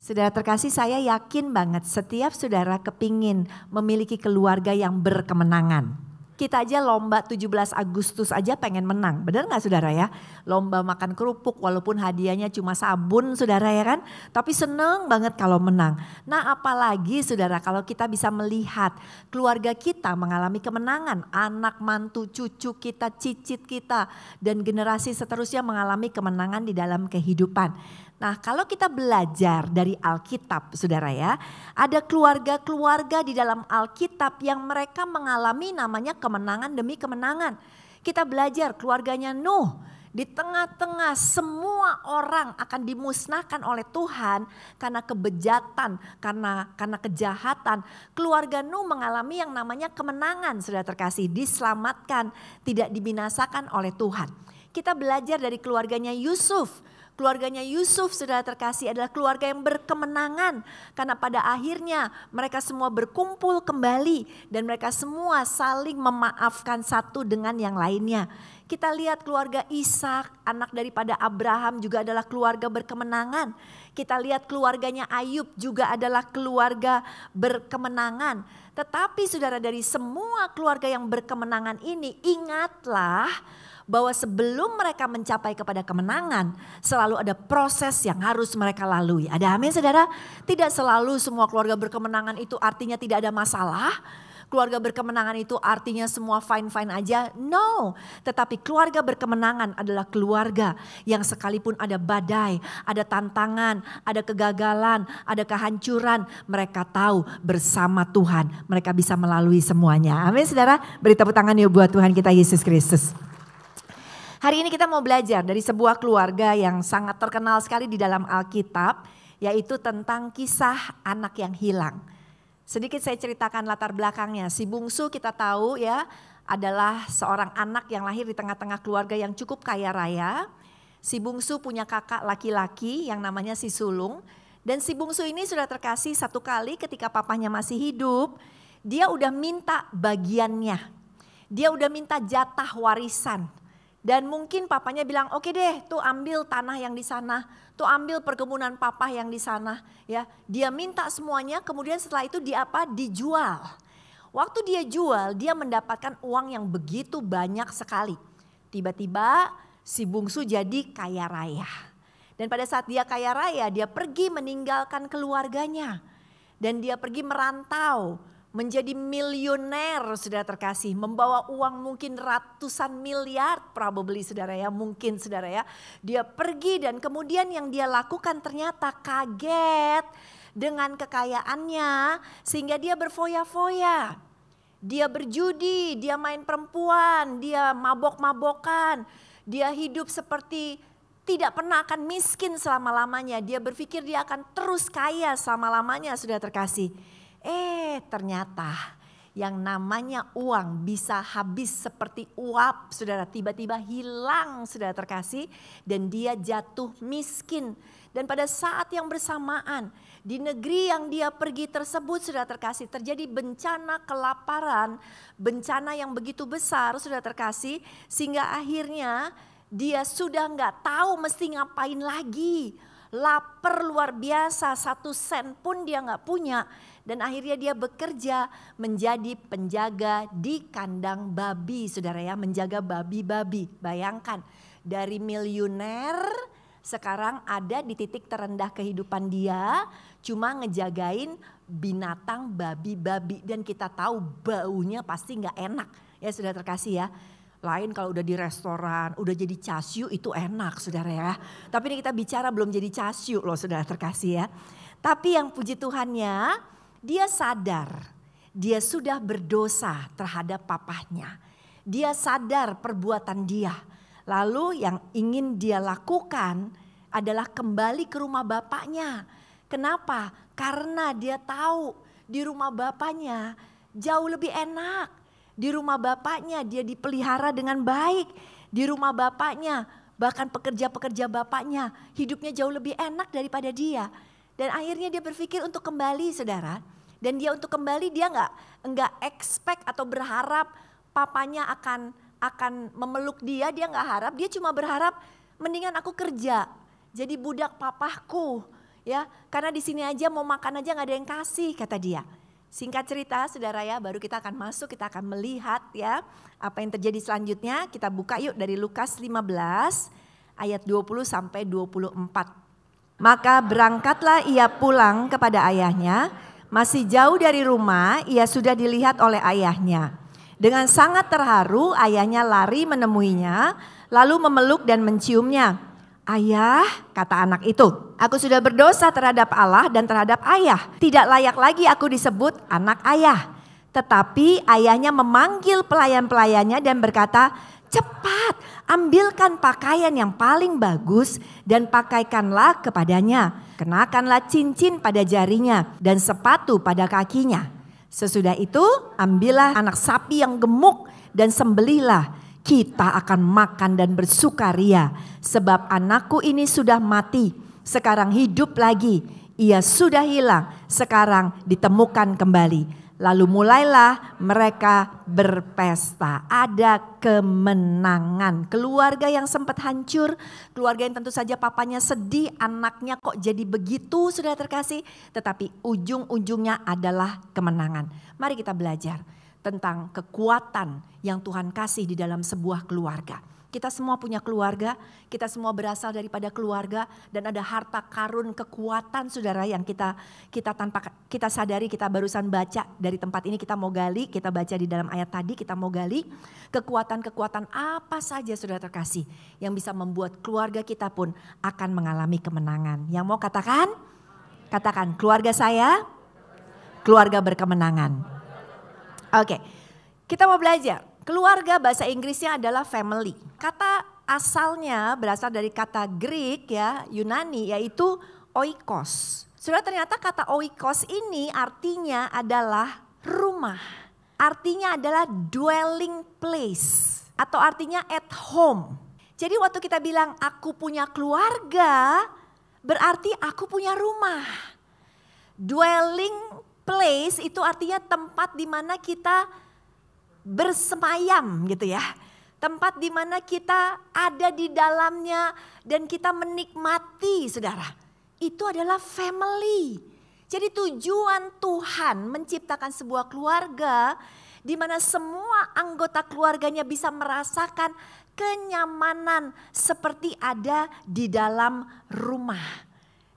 Saudara terkasih, saya yakin banget setiap saudara kepingin memiliki keluarga yang berkemenangan. Kita aja lomba 17 Agustus aja pengen menang, benar gak saudara ya? Lomba makan kerupuk walaupun hadiahnya cuma sabun saudara ya kan? Tapi seneng banget kalau menang. Nah apalagi saudara kalau kita bisa melihat keluarga kita mengalami kemenangan. Anak, mantu, cucu kita, cicit kita dan generasi seterusnya mengalami kemenangan di dalam kehidupan. Nah kalau kita belajar dari Alkitab saudara ya, ada keluarga-keluarga di dalam Alkitab yang mereka mengalami namanya kemenangan demi kemenangan. Kita belajar keluarganya Nuh, di tengah-tengah semua orang akan dimusnahkan oleh Tuhan karena kebejatan, karena kejahatan. Keluarga Nuh mengalami yang namanya kemenangan saudara terkasih, diselamatkan, tidak dibinasakan oleh Tuhan. Kita belajar dari keluarganya Yusuf. Keluarganya Yusuf saudara terkasih adalah keluarga yang berkemenangan. Karena pada akhirnya mereka semua berkumpul kembali. Dan mereka semua saling memaafkan satu dengan yang lainnya. Kita lihat keluarga Ishak, anak daripada Abraham juga adalah keluarga berkemenangan. Kita lihat keluarganya Ayub juga adalah keluarga berkemenangan. Tetapi saudara dari semua keluarga yang berkemenangan ini ingatlah bahwa sebelum mereka mencapai kepada kemenangan selalu ada proses yang harus mereka lalui. Ada amin saudara? Tidak selalu semua keluarga berkemenangan itu artinya tidak ada masalah. Keluarga berkemenangan itu artinya semua fine-fine aja. No, tetapi keluarga berkemenangan adalah keluarga yang sekalipun ada badai, ada tantangan, ada kegagalan, ada kehancuran. Mereka tahu bersama Tuhan mereka bisa melalui semuanya. Amin saudara? Beri tepuk tangan yuk buat Tuhan kita Yesus Kristus. Hari ini kita mau belajar dari sebuah keluarga yang sangat terkenal sekali di dalam Alkitab, yaitu tentang kisah anak yang hilang. Sedikit saya ceritakan latar belakangnya. Si bungsu kita tahu ya adalah seorang anak yang lahir di tengah-tengah keluarga yang cukup kaya raya. Si bungsu punya kakak laki-laki yang namanya si sulung. Dan si bungsu ini sudah terkasih satu kali ketika papanya masih hidup, dia udah minta bagiannya. Dia udah minta jatah warisan. Dan mungkin papanya bilang, oke deh tuh ambil tanah yang di sana, tuh ambil perkebunan papa yang di sana. Ya, dia minta semuanya, kemudian setelah itu dijual. Waktu dia jual, dia mendapatkan uang yang begitu banyak sekali. Tiba-tiba si bungsu jadi kaya raya. Dan pada saat dia kaya raya, dia pergi meninggalkan keluarganya. Dan dia pergi merantau. Menjadi milioner saudara terkasih, membawa uang mungkin ratusan miliar probably saudara ya, mungkin saudara ya. Dia pergi dan kemudian yang dia lakukan ternyata kaget dengan kekayaannya sehingga dia berfoya-foya. Dia berjudi, dia main perempuan, dia mabok-mabokan, dia hidup seperti tidak pernah akan miskin selama-lamanya. Dia berpikir dia akan terus kaya selama-lamanya saudara terkasih. Ternyata yang namanya uang bisa habis seperti uap saudara, tiba-tiba hilang saudara terkasih dan dia jatuh miskin. Dan pada saat yang bersamaan di negeri yang dia pergi tersebut saudara terkasih terjadi bencana kelaparan, bencana yang begitu besar saudara terkasih sehingga akhirnya dia sudah gak tahu mesti ngapain lagi. Lapar luar biasa, 1 sen pun dia gak punya. Dan akhirnya dia bekerja menjadi penjaga di kandang babi saudara ya. Menjaga babi-babi. Bayangkan dari miliuner sekarang ada di titik terendah kehidupan dia. Cuma ngejagain binatang babi-babi. Dan kita tahu baunya pasti gak enak ya saudara terkasih ya. Lain kalau udah di restoran, udah jadi casyu itu enak saudara ya. Tapi ini kita bicara belum jadi casyu loh saudara terkasih ya. Tapi yang puji Tuhannya dia sadar dia sudah berdosa terhadap papahnya. Dia sadar perbuatan dia. Lalu yang ingin dia lakukan adalah kembali ke rumah bapaknya. Kenapa? Karena dia tahu di rumah bapaknya jauh lebih enak. Di rumah bapaknya dia dipelihara dengan baik. Di rumah bapaknya bahkan pekerja-pekerja bapaknya hidupnya jauh lebih enak daripada dia. Dan akhirnya dia berpikir untuk kembali saudara. Dan dia untuk kembali dia enggak expect atau berharap papanya akan memeluk dia nggak harap. Dia cuma berharap mendingan aku kerja jadi budak papahku. Ya, karena di sini aja mau makan aja nggak ada yang kasih, kata dia. Singkat cerita saudara ya, baru kita akan masuk, kita akan melihat ya apa yang terjadi selanjutnya. Kita buka yuk dari Lukas 15 ayat 20 sampai 24. Maka berangkatlah ia pulang kepada ayahnya, masih jauh dari rumah ia sudah dilihat oleh ayahnya. Dengan sangat terharu ayahnya lari menemuinya, lalu memeluk dan menciumnya. Ayah, kata anak itu, aku sudah berdosa terhadap Allah dan terhadap ayah. Tidak layak lagi aku disebut anak ayah. Tetapi ayahnya memanggil pelayan-pelayannya dan berkata, cepat ambilkan pakaian yang paling bagus dan pakaikanlah kepadanya. Kenakanlah cincin pada jarinya dan sepatu pada kakinya. Sesudah itu ambillah anak sapi yang gemuk dan sembelihlah. Kita akan makan dan bersukaria sebab anakku ini sudah mati, sekarang hidup lagi. Ia sudah hilang, sekarang ditemukan kembali. Lalu mulailah mereka berpesta. Ada kemenangan. Keluarga yang sempat hancur, keluarga yang tentu saja papanya sedih, anaknya kok jadi begitu, sudah terkasih. Tetapi ujung-ujungnya adalah kemenangan. Mari kita belajar tentang kekuatan yang Tuhan kasih di dalam sebuah keluarga. Kita semua punya keluarga, kita semua berasal daripada keluarga dan ada harta karun kekuatan saudara yang kita tanpa kita sadari, kita barusan baca dari tempat ini, kita mau gali, kita baca di dalam ayat tadi, kita mau gali kekuatan-kekuatan apa saja saudara terkasih yang bisa membuat keluarga kita pun akan mengalami kemenangan. Yang mau katakan? Katakan, keluarga saya, keluarga berkemenangan. Oke, kita mau belajar. Keluarga bahasa Inggrisnya adalah family. Kata asalnya berasal dari kata Greek ya, Yunani, yaitu oikos. Saudara, ternyata kata oikos ini artinya adalah rumah. Artinya adalah dwelling place atau artinya at home. Jadi waktu kita bilang aku punya keluarga, berarti aku punya rumah. Dwelling place itu artinya tempat di mana kita bersemayam gitu ya. Tempat di mana kita ada di dalamnya dan kita menikmati saudara. Itu adalah family. Jadi tujuan Tuhan menciptakan sebuah keluarga di mana semua anggota keluarganya bisa merasakan kenyamanan seperti ada di dalam rumah.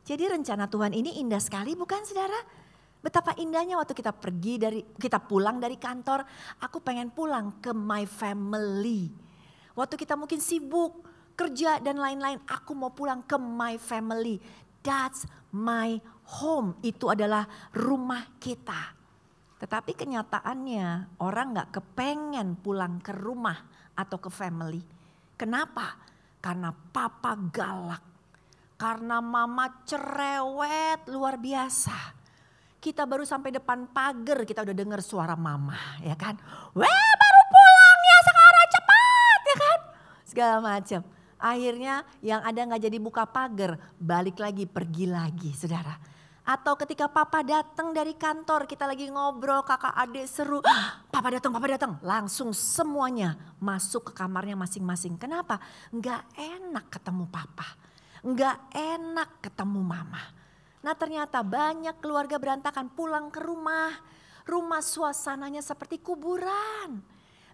Jadi rencana Tuhan ini indah sekali bukan saudara? Betapa indahnya waktu kita pulang dari kantor, aku pengen pulang ke my family. Waktu kita mungkin sibuk, kerja dan lain-lain, aku mau pulang ke my family. That's my home, itu adalah rumah kita. Tetapi kenyataannya orang gak kepengen pulang ke rumah atau ke family. Kenapa? Karena papa galak, karena mama cerewet luar biasa. Kita baru sampai depan pagar, kita udah dengar suara mama, ya kan? Weh, baru pulang ya sekarang, cepat, ya kan? Segala macam. Akhirnya yang ada nggak jadi buka pagar, balik lagi, pergi lagi, saudara. Atau ketika papa datang dari kantor, kita lagi ngobrol, kakak adik seru, papa datang, langsung semuanya masuk ke kamarnya masing-masing. Kenapa? Nggak enak ketemu papa, nggak enak ketemu mama. Nah ternyata banyak keluarga berantakan pulang ke rumah. Rumah suasananya seperti kuburan.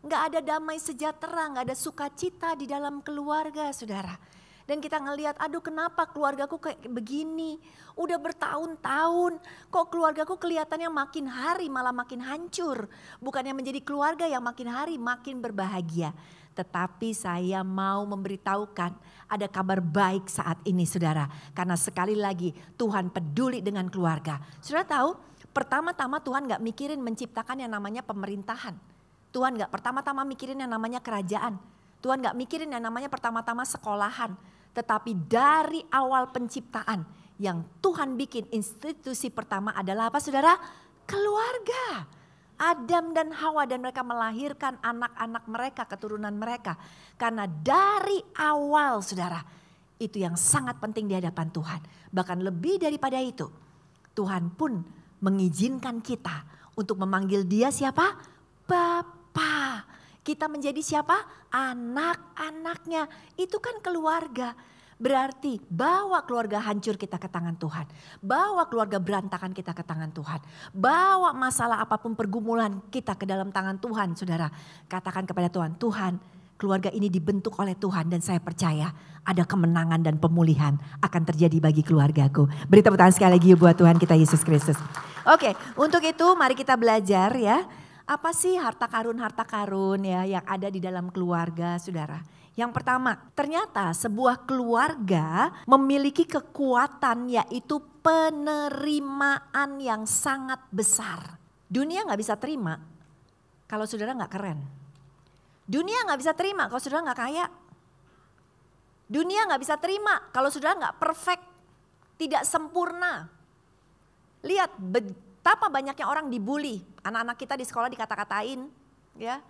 Gak ada damai sejahtera, gak ada sukacita di dalam keluarga saudara. Dan kita ngelihat, aduh kenapa keluargaku kayak begini. Udah bertahun-tahun, kok keluargaku kelihatannya makin hari malah makin hancur. Bukannya menjadi keluarga yang makin hari makin berbahagia. Tetapi saya mau memberitahukan ada kabar baik saat ini saudara. Karena sekali lagi Tuhan peduli dengan keluarga. Saudara tahu pertama-tama Tuhan gak mikirin menciptakan yang namanya pemerintahan. Tuhan gak pertama-tama mikirin yang namanya kerajaan. Tuhan gak mikirin yang namanya pertama-tama sekolahan. Tetapi dari awal penciptaan yang Tuhan bikin institusi pertama adalah apa saudara? Keluarga. Adam dan Hawa dan mereka melahirkan anak-anak mereka, keturunan mereka. Karena dari awal saudara, itu yang sangat penting di hadapan Tuhan. Bahkan lebih daripada itu, Tuhan pun mengizinkan kita untuk memanggil dia siapa? Bapa. Kita menjadi siapa? Anak-anaknya. Itu kan keluarga. Berarti bawa keluarga hancur kita ke tangan Tuhan. Bawa keluarga berantakan kita ke tangan Tuhan. Bawa masalah apapun pergumulan kita ke dalam tangan Tuhan, saudara. Katakan kepada Tuhan, Tuhan, keluarga ini dibentuk oleh Tuhan dan saya percaya ada kemenangan dan pemulihan akan terjadi bagi keluargaku. Beri tepuk tangan sekali lagi buat Tuhan kita Yesus Kristus. Oke, untuk itu mari kita belajar ya. Apa sih harta karun ya yang ada di dalam keluarga, saudara? Yang pertama, ternyata sebuah keluarga memiliki kekuatan yaitu penerimaan yang sangat besar. Dunia gak bisa terima kalau saudara gak keren. Dunia gak bisa terima kalau saudara gak kaya. Dunia gak bisa terima kalau saudara gak perfect, tidak sempurna. Lihat betapa banyaknya orang dibully, anak-anak kita di sekolah dikata-katain ya.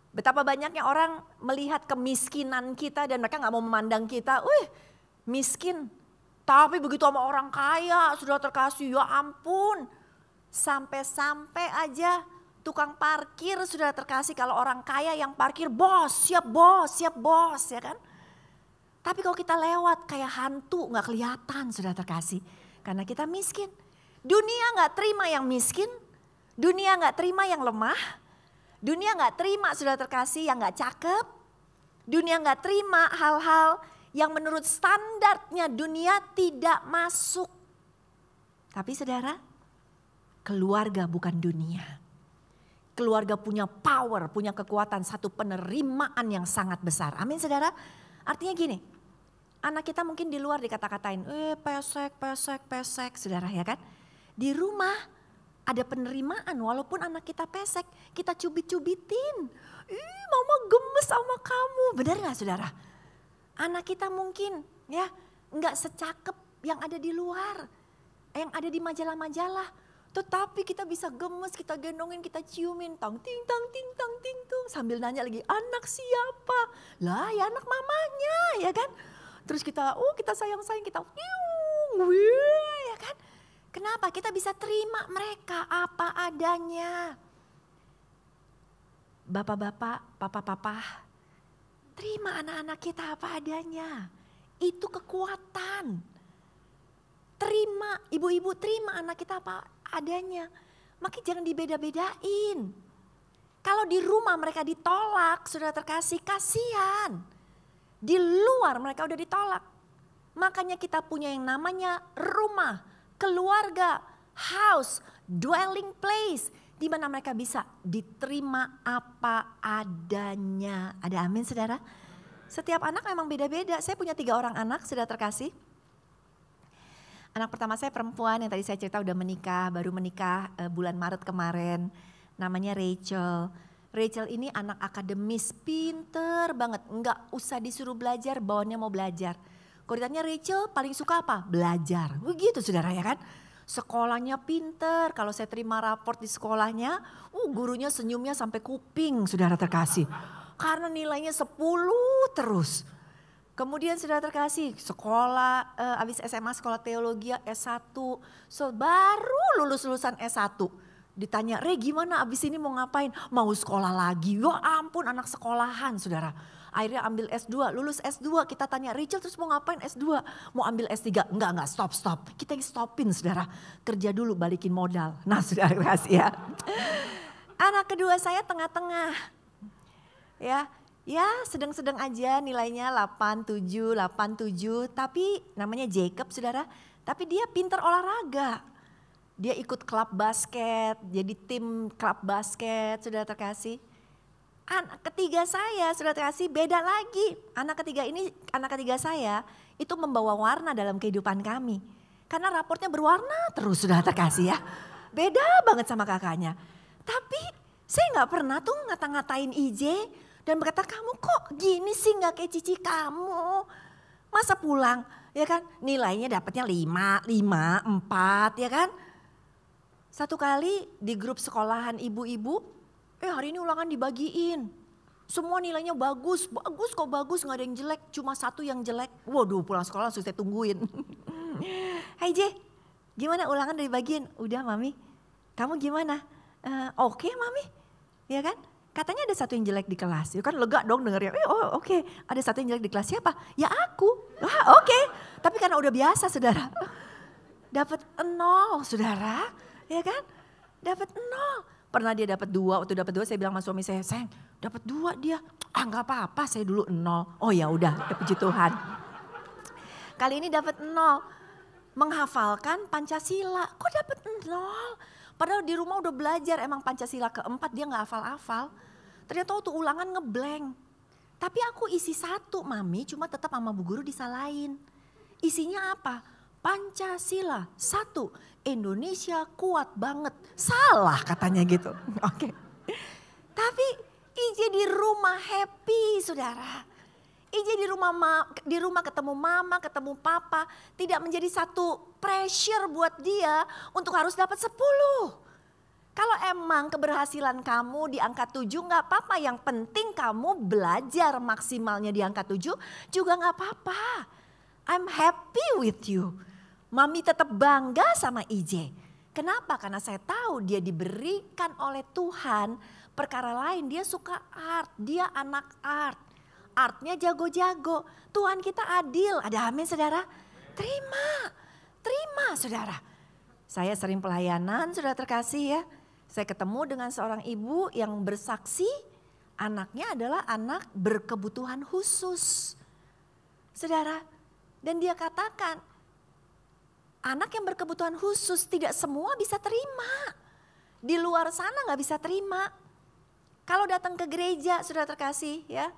Betapa banyaknya orang melihat kemiskinan kita dan mereka gak mau memandang kita, miskin. Tapi begitu sama orang kaya, sudah terkasih, ya ampun. Sampai-sampai aja tukang parkir sudah terkasih kalau orang kaya yang parkir, siap bos ya kan. Tapi kalau kita lewat kayak hantu gak kelihatan sudah terkasih. Karena kita miskin. Dunia gak terima yang miskin, dunia gak terima yang lemah. Dunia gak terima sudah terkasih yang gak cakep. Dunia gak terima hal-hal yang menurut standarnya dunia tidak masuk. Tapi saudara, keluarga bukan dunia. Keluarga punya power, punya kekuatan, satu penerimaan yang sangat besar. Amin saudara. Artinya gini, anak kita mungkin di luar dikata-katain, pesek, saudara ya kan. Di rumah ada penerimaan walaupun anak kita pesek, kita cubit-cubitin. Mama gemes sama kamu, benar gak saudara? Anak kita mungkin ya gak secakep yang ada di luar, yang ada di majalah-majalah. Tetapi kita bisa gemes, kita gendongin, kita ciumin, tang ting tung. Sambil nanya lagi, anak siapa? Lah ya anak mamanya ya kan. Terus kita sayang-sayang, kita ya kan. Kenapa? Kita bisa terima mereka apa adanya. Bapak-bapak, papa-papa, terima anak-anak kita apa adanya. Itu kekuatan. Terima, ibu-ibu terima anak kita apa adanya. Makanya jangan dibeda-bedain. Kalau di rumah mereka ditolak, sudah terkasih, kasihan. Di luar mereka udah ditolak. Makanya kita punya yang namanya rumah, keluarga, house, dwelling place. Di mana mereka bisa diterima apa adanya. Ada amin saudara? Setiap anak memang beda-beda. Saya punya 3 orang anak sudah terkasih. Anak pertama saya perempuan yang tadi saya cerita udah menikah, baru menikah bulan Maret kemarin. Namanya Rachel. Rachel ini anak akademis, pinter banget. Enggak usah disuruh belajar, bawaannya mau belajar. Kalau ditanya Rachel paling suka apa? Belajar. Begitu saudara ya kan? Sekolahnya pinter, kalau saya terima raport di sekolahnya, gurunya senyumnya sampai kuping saudara terkasih. Karena nilainya 10 terus. Kemudian saudara terkasih, sekolah, habis SMA sekolah teologi S1. So, baru lulusan S1. Ditanya, Re gimana abis ini mau ngapain? Mau sekolah lagi, ya ampun anak sekolahan saudara. Akhirnya ambil S2, lulus S2, kita tanya Rachel terus mau ngapain S2? Mau ambil S3? Enggak, stop. Kita yang stopin saudara, kerja dulu balikin modal. Nah saudara kasih ya. Anak kedua saya tengah-tengah. Ya sedang-sedang aja nilainya 87, tapi namanya Jacob saudara. Tapi dia pintar olahraga. Dia ikut klub basket, jadi tim klub basket saudara terkasih. Anak ketiga saya sudah terkasih beda lagi. Anak ketiga saya itu membawa warna dalam kehidupan kami. Karena raportnya berwarna terus sudah terkasih ya. Beda banget sama kakaknya. Tapi saya gak pernah tuh ngata-ngatain IJ. Dan berkata kamu kok gini sih gak kayak cici kamu. Masa pulang ya kan nilainya dapatnya 5, 4 ya kan. Satu kali di grup sekolahan ibu-ibu. Hari ini ulangan dibagiin. Semua nilainya bagus gak ada yang jelek. Cuma 1 yang jelek. Waduh pulang sekolah langsung saya tungguin. Hai J, gimana ulangan udah dibagiin? Udah mami, kamu gimana? Oke mami, ya kan? Katanya ada satu yang jelek di kelas. Ya kan lega dong dengernya. Oh oke. Ada satu yang jelek di kelas. Siapa? Ya aku. Oke. Tapi karena udah biasa saudara. Dapat 0 saudara. Ya kan? Dapat 0. Pernah dia dapat 2. Waktu dapat 2 saya bilang sama suami saya. Sayang dapat 2 dia. Gak apa-apa saya dulu 0. Oh ya udah puji Tuhan. Kali ini dapat 0. Menghafalkan Pancasila. Kok dapat 0? Padahal di rumah udah belajar emang Pancasila keempat dia gak hafal-hafal. Ternyata waktu ulangan ngeblank. Tapi aku isi 1 mami cuma tetap sama bu guru disalahin. Isinya apa? Pancasila 1, Indonesia kuat banget. Salah katanya gitu. Oke. Tapi Ije di rumah happy saudara. Ije di rumah ketemu mama, ketemu papa. Tidak menjadi satu pressure buat dia untuk harus dapat 10. Kalau emang keberhasilan kamu di angka 7 gak apa-apa. Yang penting kamu belajar maksimalnya di angka 7 juga gak apa-apa. I'm happy with you. Mami tetap bangga sama Ije. Kenapa? Karena saya tahu dia diberikan oleh Tuhan perkara lain. Dia suka art, dia anak art. Artnya jago-jago. Tuhan kita adil. Ada amin saudara? Terima saudara. Saya sering pelayanan saudara terkasih ya. Saya ketemu dengan seorang ibu yang bersaksi anaknya adalah anak berkebutuhan khusus. Saudara, dan dia katakan anak yang berkebutuhan khusus tidak semua bisa terima. Di luar sana gak bisa terima. Kalau datang ke gereja saudara terkasih ya.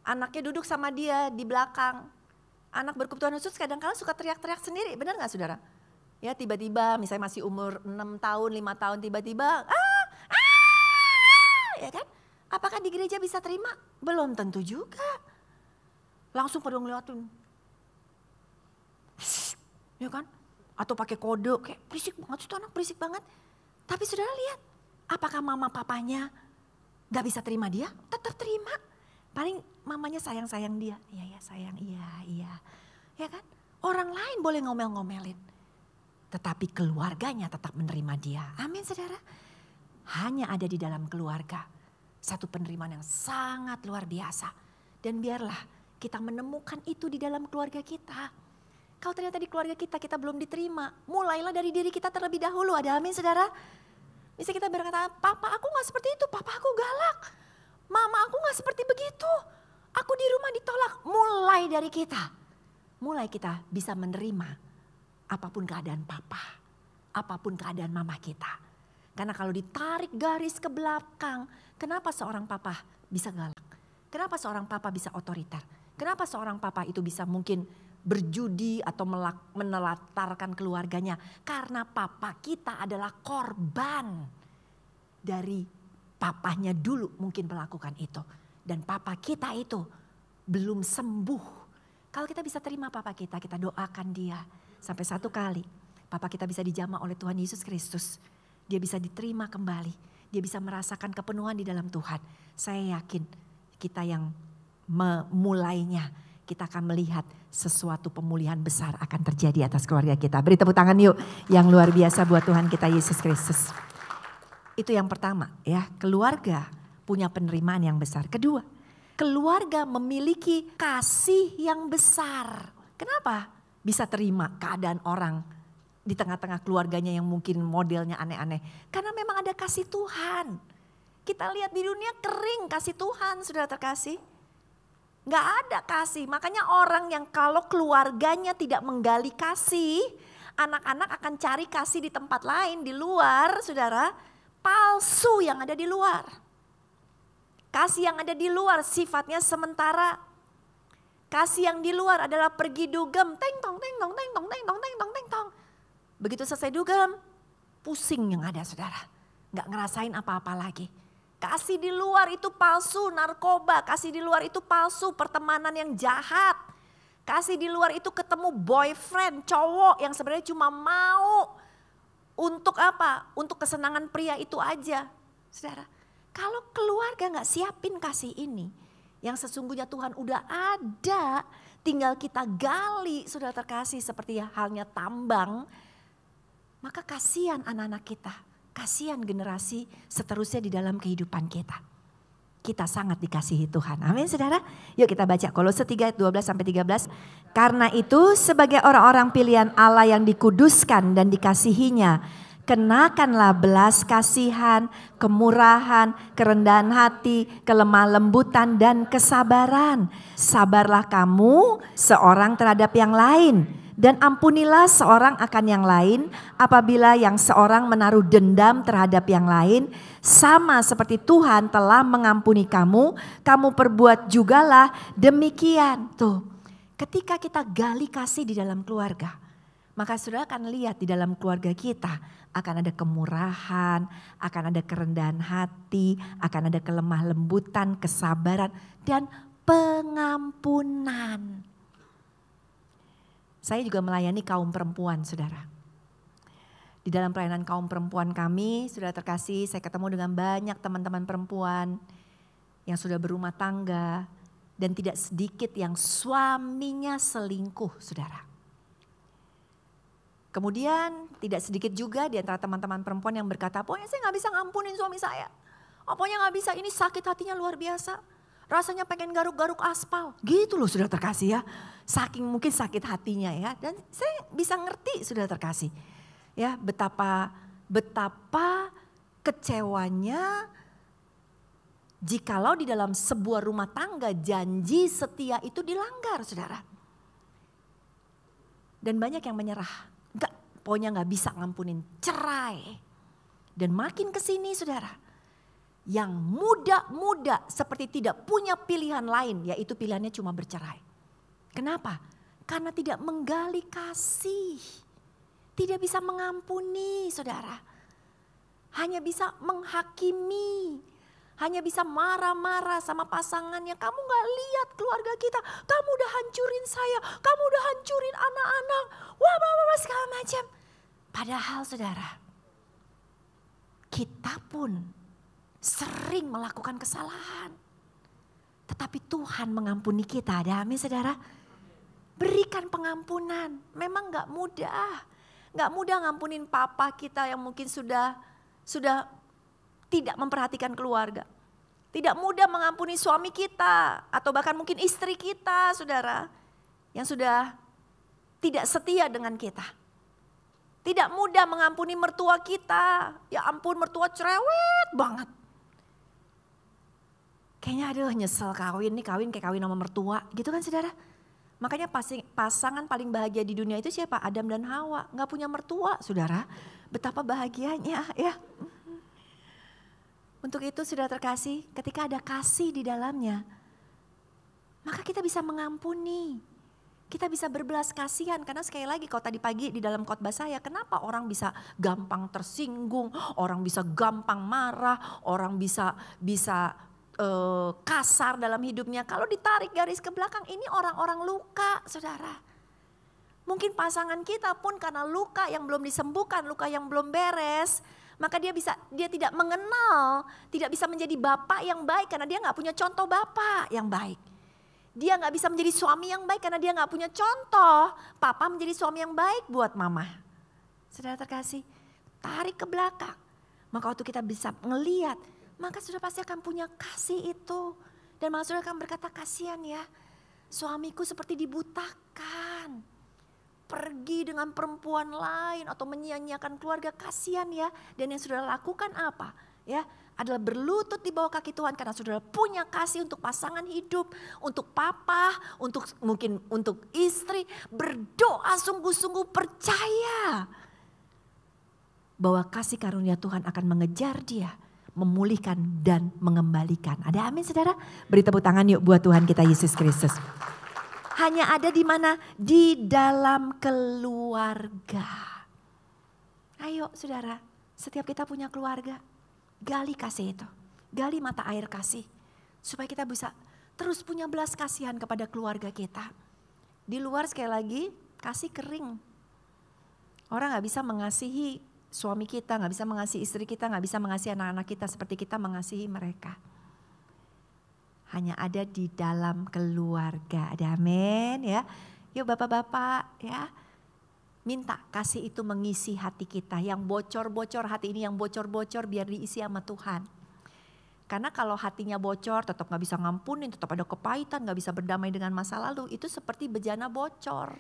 Anaknya duduk sama dia di belakang. Anak berkebutuhan khusus kadang-kadang suka teriak-teriak sendiri. Benar gak saudara? Ya tiba-tiba misalnya masih umur 6 tahun, 5 tahun tiba-tiba. Ya kan? Apakah di gereja bisa terima? Belum tentu juga. Langsung pada ngeliatin. Ya kan? Atau pakai kode kayak berisik banget itu anak berisik banget. Tapi saudara lihat. Apakah mama papanya gak bisa terima dia? Tetap terima. Paling mamanya sayang-sayang dia. Iya sayang, iya. Ya kan? Orang lain boleh ngomel-ngomelin. Tetapi keluarganya tetap menerima dia. Amin saudara. Hanya ada di dalam keluarga. Satu penerimaan yang sangat luar biasa. Dan biarlah kita menemukan itu di dalam keluarga kita. Kalau ternyata di keluarga kita belum diterima. Mulailah dari diri kita terlebih dahulu. Ada amin saudara. Bisa kita berkata, papa aku gak seperti itu, papa aku galak. Mama aku gak seperti begitu. Aku di rumah ditolak. Mulai dari kita. Mulai kita bisa menerima apapun keadaan papa. Apapun keadaan mama kita. Karena kalau ditarik garis ke belakang. Kenapa seorang papa bisa galak? Kenapa seorang papa bisa otoriter? Kenapa seorang papa itu bisa mungkin berjudi atau menelantarkan keluarganya? Karena papa kita adalah korban dari papahnya dulu mungkin melakukan itu. Dan papa kita itu belum sembuh. Kalau kita bisa terima papa kita doakan dia. Sampai satu kali papa kita bisa dijamah oleh Tuhan Yesus Kristus. Dia bisa diterima kembali. Dia bisa merasakan kepenuhan di dalam Tuhan. Saya yakin kita yang memulainya. Kita akan melihat sesuatu pemulihan besar akan terjadi atas keluarga kita. Beri tepuk tangan yuk yang luar biasa buat Tuhan kita Yesus Kristus. Itu yang pertama ya, keluarga punya penerimaan yang besar. Kedua, keluarga memiliki kasih yang besar. Kenapa bisa terima keadaan orang di tengah-tengah keluarganya yang mungkin modelnya aneh-aneh? Karena memang ada kasih Tuhan. Kita lihat di dunia kering kasih Tuhan, saudara terkasih. Gak ada kasih, makanya orang yang kalau keluarganya tidak menggali kasih, anak-anak akan cari kasih di tempat lain, di luar saudara. Palsu yang ada di luar. Kasih yang ada di luar sifatnya sementara. Kasih yang di luar adalah pergi dugem. Teng tong, teng tong, teng tong, teng tong, teng tong, teng tong. Begitu selesai dugem, pusing yang ada saudara. Gak ngerasain apa-apa lagi. Kasih di luar itu palsu, narkoba. Kasih di luar itu palsu, pertemanan yang jahat. Kasih di luar itu ketemu boyfriend, cowok yang sebenarnya cuma mau untuk apa? Untuk kesenangan pria itu aja. Saudara, kalau keluarga gak siapin kasih ini, yang sesungguhnya Tuhan udah ada, tinggal kita gali, saudara terkasih, seperti halnya tambang, maka kasihan anak-anak kita, kasihan generasi seterusnya di dalam kehidupan kita. kita sangat dikasihi Tuhan. Amin saudara. Yuk kita baca Kolose 3 ayat 12-13. Karena itu sebagai orang-orang pilihan Allah yang dikuduskan dan dikasihinya, kenakanlah belas kasihan, kemurahan, kerendahan hati, kelemah lembutan dan kesabaran. Sabarlah kamu seorang terhadap yang lain. Dan ampunilah seorang akan yang lain apabila yang seorang menaruh dendam terhadap yang lain. Sama seperti Tuhan telah mengampuni kamu, kamu perbuat jugalah demikian. Tuh, ketika kita gali kasih di dalam keluarga, maka saudara akan lihat di dalam keluarga kita akan ada kemurahan, akan ada kerendahan hati, akan ada kelemah lembutan, kesabaran, dan pengampunan. Saya juga melayani kaum perempuan, saudara. Di dalam pelayanan kaum perempuan kami, saudara terkasih, saya ketemu dengan banyak teman-teman perempuan yang sudah berumah tangga dan tidak sedikit yang suaminya selingkuh, saudara. Kemudian tidak sedikit juga di antara teman-teman perempuan yang berkata, pokoknya saya gak bisa ngampunin suami saya. Pokoknya gak bisa, ini sakit hatinya luar biasa. Rasanya pengen garuk-garuk aspal. Gitu loh sudah terkasih ya. Saking mungkin sakit hatinya ya. Dan saya bisa ngerti sudah terkasih. Ya, betapa kecewanya jikalau di dalam sebuah rumah tangga janji setia itu dilanggar, saudara. Dan banyak yang menyerah. Pokoknya gak bisa ngampunin, cerai. Dan makin kesini saudara, yang muda-muda seperti tidak punya pilihan lain, yaitu pilihannya cuma bercerai. Kenapa? Karena tidak menggali kasih. Tidak bisa mengampuni saudara. Hanya bisa menghakimi. Hanya bisa marah-marah sama pasangannya. Kamu gak lihat keluarga kita. Kamu udah hancurin saya. Kamu udah hancurin anak-anak. Wah, segala macam. Padahal saudara, kita pun sering melakukan kesalahan. Tetapi Tuhan mengampuni kita. Ada amin saudara? Berikan pengampunan. Memang gak mudah. Gak mudah ngampunin papa kita yang mungkin sudah tidak memperhatikan keluarga. Tidak mudah mengampuni suami kita. Atau bahkan mungkin istri kita saudara. Yang sudah tidak setia dengan kita. Tidak mudah mengampuni mertua kita. Ya ampun, mertua cerewet banget. Kayaknya aduh nyesel kawin kayak kawin sama mertua gitu kan saudara. Makanya pasangan paling bahagia di dunia itu siapa? Adam dan Hawa. Gak punya mertua saudara. Betapa bahagianya ya. Untuk itu sudah terkasih, ketika ada kasih di dalamnya, maka kita bisa mengampuni. Kita bisa berbelas kasihan. Karena sekali lagi kalau tadi pagi di dalam khotbah saya, kenapa orang bisa gampang tersinggung, orang bisa gampang marah, orang bisa kasar dalam hidupnya. Kalau ditarik garis ke belakang, ini orang-orang luka saudara. Mungkin pasangan kita pun karena luka yang belum disembuhkan, luka yang belum beres, maka dia tidak mengenal, tidak bisa menjadi bapak yang baik karena dia gak punya contoh bapak yang baik. Dia gak bisa menjadi suami yang baik karena dia gak punya contoh papa menjadi suami yang baik buat mama. Saudara terkasih, tarik ke belakang. Maka waktu kita bisa ngelihat, maka sudah pasti akan punya kasih itu. Dan malah sudah akan berkata, kasihan ya, suamiku seperti dibutakan. Pergi dengan perempuan lain atau menyia-nyiakan keluarga, kasihan ya. Dan yang sudah lakukan apa? Ya, adalah berlutut di bawah kaki Tuhan karena saudara punya kasih untuk pasangan hidup, untuk papa, mungkin untuk istri. Berdoa sungguh-sungguh, percaya bahwa kasih karunia Tuhan akan mengejar dia, memulihkan dan mengembalikan. Ada amin saudara? Beri tepuk tangan yuk buat Tuhan kita Yesus Kristus. Hanya ada di mana? Di dalam keluarga. Ayo saudara, setiap kita punya keluarga, gali kasih itu. Gali mata air kasih. Supaya kita bisa terus punya belas kasihan kepada keluarga kita. Di luar sekali lagi, kasih kering. Orang gak bisa mengasihi suami kita, gak bisa mengasihi istri kita, gak bisa mengasihi anak-anak kita seperti kita mengasihi mereka. Hanya ada di dalam keluarga. Ada amin ya. Yuk bapak-bapak ya. Minta kasih itu mengisi hati kita. Yang bocor-bocor hati ini, yang bocor-bocor biar diisi sama Tuhan. Karena kalau hatinya bocor, tetap gak bisa ngampunin, tetap ada kepahitan, gak bisa berdamai dengan masa lalu. Itu seperti bejana bocor.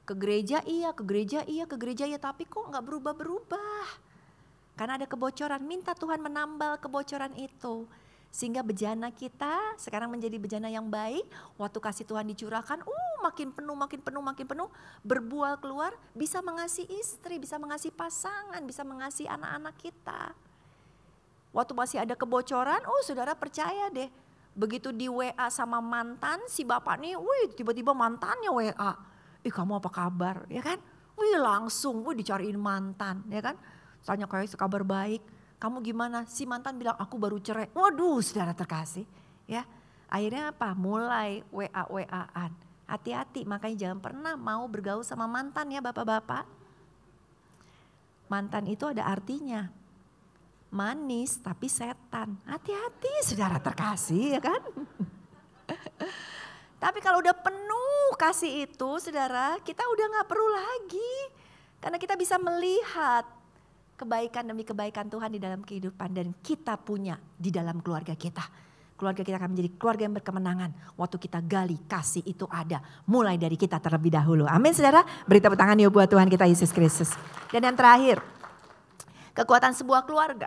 Ke gereja iya, ke gereja iya, ke gereja iya, tapi kok gak berubah-berubah. Karena ada kebocoran, minta Tuhan menambal kebocoran itu. Sehingga bejana kita sekarang menjadi bejana yang baik. Waktu kasih Tuhan dicurahkan, makin penuh, makin penuh, makin penuh. Berbuah keluar, bisa mengasihi istri, bisa mengasihi pasangan, bisa mengasihi anak-anak kita. Waktu masih ada kebocoran, saudara percaya deh. Begitu di WA sama mantan, si bapak nih, tiba-tiba mantannya WA. Kamu apa kabar, ya kan? Langsung, dicariin mantan, ya kan? Tanya kayak kabar baik, kamu gimana? Si mantan bilang, aku baru cerai. Waduh, saudara terkasih, ya. Akhirnya apa? Mulai WA-WA-an. Hati-hati, makanya jangan pernah mau bergaul sama mantan ya bapak-bapak. Mantan itu ada artinya. Manis tapi setan. Hati-hati saudara terkasih, ya kan? Tapi kalau udah penuh kasih itu saudara, kita udah gak perlu lagi. Karena kita bisa melihat kebaikan demi kebaikan Tuhan di dalam kehidupan. Dan kita punya di dalam keluarga kita. Keluarga kita akan menjadi keluarga yang berkemenangan. Waktu kita gali kasih itu ada. Mulai dari kita terlebih dahulu. Amin saudara. Beri tepuk tangan yuk buat Tuhan kita Yesus Kristus. Dan yang terakhir, kekuatan sebuah keluarga.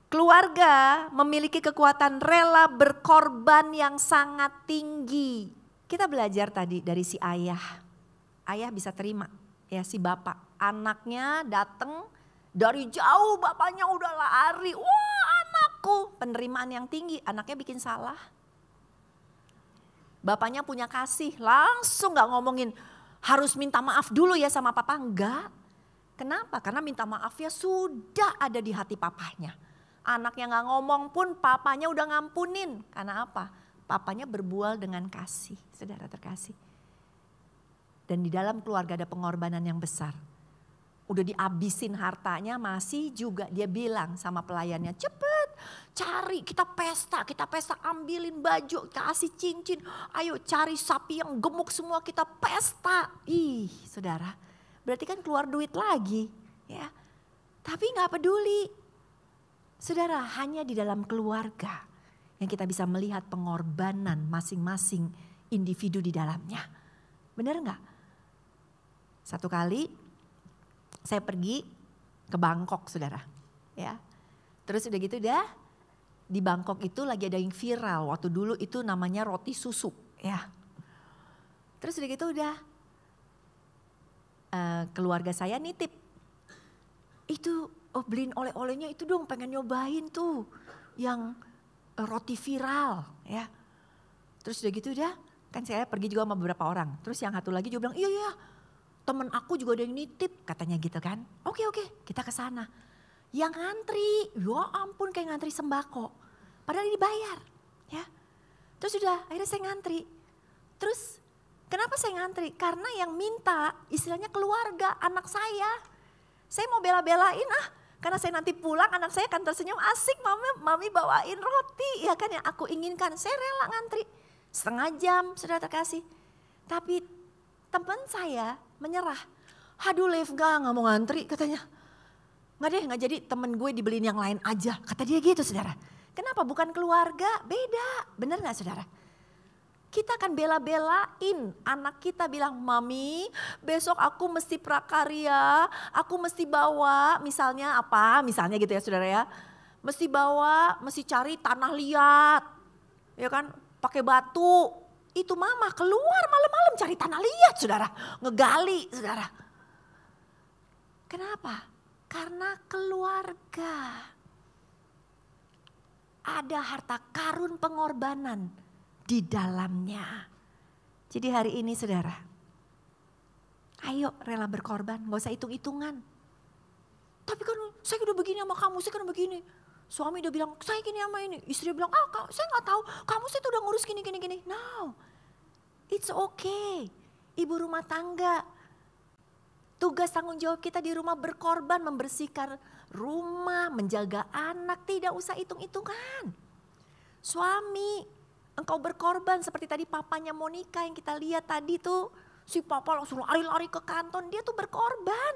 Keluarga memiliki kekuatan rela berkorban yang sangat tinggi. Kita belajar tadi dari si ayah. Ayah bisa terima ya si bapak. Anaknya datang dari jauh, bapaknya udah lari. Wah anakku, penerimaan yang tinggi. Anaknya bikin salah. Bapaknya punya kasih, langsung gak ngomongin harus minta maaf dulu ya sama papa. Enggak. Kenapa? Karena minta maafnya sudah ada di hati papanya. Anaknya gak ngomong pun papanya udah ngampunin. Karena apa? Papanya berbual dengan kasih, saudara terkasih. Dan di dalam keluarga ada pengorbanan yang besar. Udah dihabisin hartanya masih juga dia bilang sama pelayannya, cepet cari kita pesta ambilin baju, kasih cincin. Ayo cari sapi yang gemuk semua kita pesta. Saudara, berarti kan keluar duit lagi ya. Tapi gak peduli. Saudara, hanya di dalam keluarga yang kita bisa melihat pengorbanan masing-masing individu di dalamnya. Benar gak? Satu kali saya pergi ke Bangkok saudara. Ya. Terus udah gitu di Bangkok itu lagi ada yang viral. Waktu dulu itu namanya roti susu. Ya. Terus udah gitu keluarga saya nitip. Itu beliin oleh-olehnya itu dong, pengen nyobain tuh yang roti viral ya. Terus udah gitu kan saya pergi juga sama beberapa orang. Terus yang satu lagi juga bilang iya temen aku juga ada yang nitip katanya gitu kan. Oke kita ke sana. Yang ngantri, ya ampun kayak ngantri sembako. Padahal dibayar ya. Terus udah akhirnya saya ngantri. Terus kenapa saya ngantri? Karena yang minta istilahnya keluarga anak saya. Saya mau bela-belain karena saya nanti pulang anak saya akan tersenyum asik mami bawain roti ya kan yang aku inginkan. Saya rela ngantri setengah jam sudah terkasih. Tapi teman saya menyerah. Aduh Lev gak mau ngantri katanya. Gak jadi temen gue dibeliin yang lain aja. Kata dia gitu saudara. Kenapa bukan keluarga beda bener gak saudara? Kita akan bela-belain anak kita bilang, mami besok aku mesti prakarya, aku mesti bawa misalnya apa, misalnya gitu ya saudara ya. Mesti cari tanah liat, ya kan pakai batu. Itu mama keluar malam-malam cari tanah liat saudara, ngegali saudara. Kenapa? Karena keluarga. Ada harta karun pengorbanan di dalamnya. Jadi hari ini saudara, ayo rela berkorban, gak usah hitung-hitungan. Tapi kan saya udah begini sama kamu, saya kan begini. Suami udah bilang, saya gini sama ini. Istri bilang, saya gak tahu, kamu sih udah ngurus gini. No, it's okay. Ibu rumah tangga, tugas tanggung jawab kita di rumah berkorban, membersihkan rumah, menjaga anak, tidak usah hitung-hitungan. Suami, engkau berkorban seperti tadi papanya Monica yang kita lihat tadi tuh. Si papa langsung lari-lari ke kanton, dia tuh berkorban.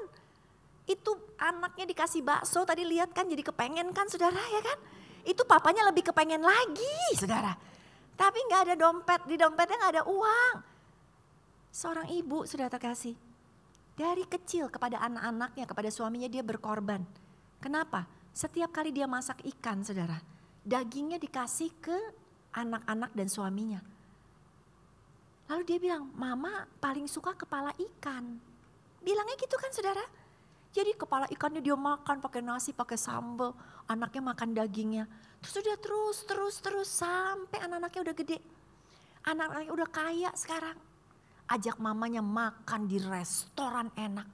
Itu anaknya dikasih bakso tadi lihat kan jadi kepengen kan saudara ya kan. Itu papanya lebih kepengen lagi, saudara. Tapi gak ada dompet, di dompetnya gak ada uang. Seorang ibu, saudara terkasih, dari kecil kepada anak-anaknya, kepada suaminya dia berkorban. Kenapa? Setiap kali dia masak ikan, saudara, dagingnya dikasih ke anak-anak dan suaminya. Lalu dia bilang, mama paling suka kepala ikan. Bilangnya gitu kan saudara. Jadi kepala ikannya dia makan pakai nasi, pakai sambal. Anaknya makan dagingnya. Terus dia terus sampai anak-anaknya udah gede. Anak-anaknya udah kaya sekarang. Ajak mamanya makan di restoran enak.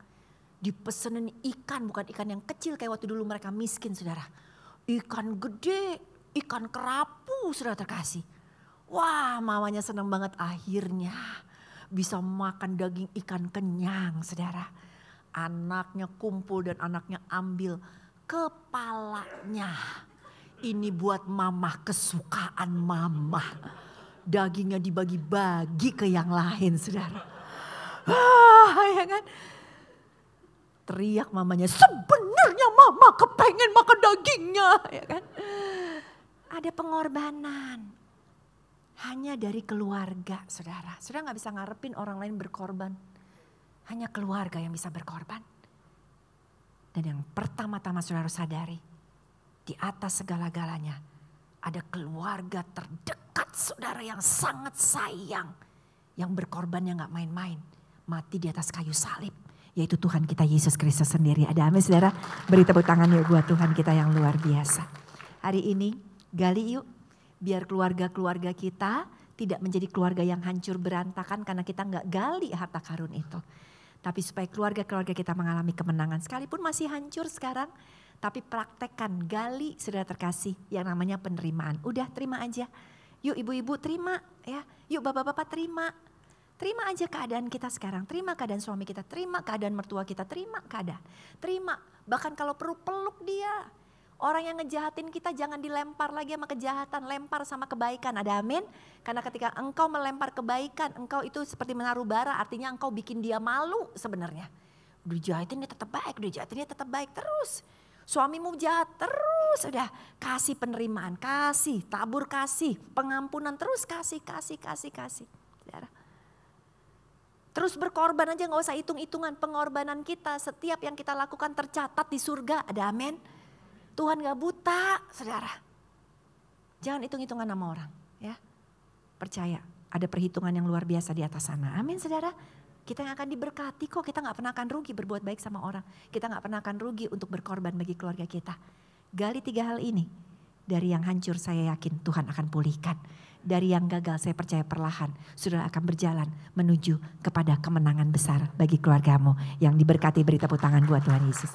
Dipesenin ikan, bukan ikan yang kecil kayak waktu dulu mereka miskin saudara. Ikan gede, ikan kerapu saudara terkasih. Wah, mamanya senang banget akhirnya bisa makan daging ikan kenyang, saudara. Anaknya kumpul dan anaknya ambil kepalanya. Ini buat mama, kesukaan mama. Dagingnya dibagi-bagi ke yang lain, saudara. Ya kan? Teriak mamanya, sebenarnya mama kepengen makan dagingnya, ya kan? Ada pengorbanan. Hanya dari keluarga, saudara. Saudara gak bisa ngarepin orang lain berkorban. Hanya keluarga yang bisa berkorban. Dan yang pertama-tama saudara sadari, di atas segala-galanya ada keluarga terdekat saudara yang sangat sayang. Yang berkorbannya gak main-main. Mati di atas kayu salib. Yaitu Tuhan kita Yesus Kristus sendiri. Ada amin saudara? Beri tepuk tangan yuk buat Tuhan kita yang luar biasa. Hari ini gali yuk. Biar keluarga-keluarga kita tidak menjadi keluarga yang hancur berantakan karena kita nggak gali harta karun itu. Tapi supaya keluarga-keluarga kita mengalami kemenangan sekalipun masih hancur sekarang. Tapi praktekkan, gali saudara terkasih yang namanya penerimaan. Udah terima aja. Yuk ibu-ibu terima ya. Yuk bapak-bapak terima. Terima aja keadaan kita sekarang. Terima keadaan suami kita. Terima keadaan mertua kita. Terima keadaan. Terima. Bahkan kalau perlu peluk dia. Orang yang ngejahatin kita jangan dilempar lagi sama kejahatan, lempar sama kebaikan. Ada amin? Karena ketika engkau melempar kebaikan, engkau itu seperti menaruh bara, artinya engkau bikin dia malu sebenarnya. Udah jahatin dia tetap baik, udah jahatin dia tetap baik terus. Suamimu jahat terus, udah kasih penerimaan, kasih, tabur kasih, pengampunan terus kasih. Terus berkorban aja, gak usah hitung-hitungan. Pengorbanan kita, setiap yang kita lakukan tercatat di surga, ada amin? Tuhan gak buta, saudara. Jangan hitung-hitungan sama orang, ya. Percaya, ada perhitungan yang luar biasa di atas sana. Amin, saudara. Kita yang akan diberkati kok, kita gak pernah akan rugi berbuat baik sama orang. Kita gak pernah akan rugi untuk berkorban bagi keluarga kita. Gali 3 hal ini. Dari yang hancur saya yakin Tuhan akan pulihkan. Dari yang gagal saya percaya perlahan saudara akan berjalan menuju kepada kemenangan besar bagi keluargamu. Yang diberkati, beri tepuk tangan buat Tuhan Yesus.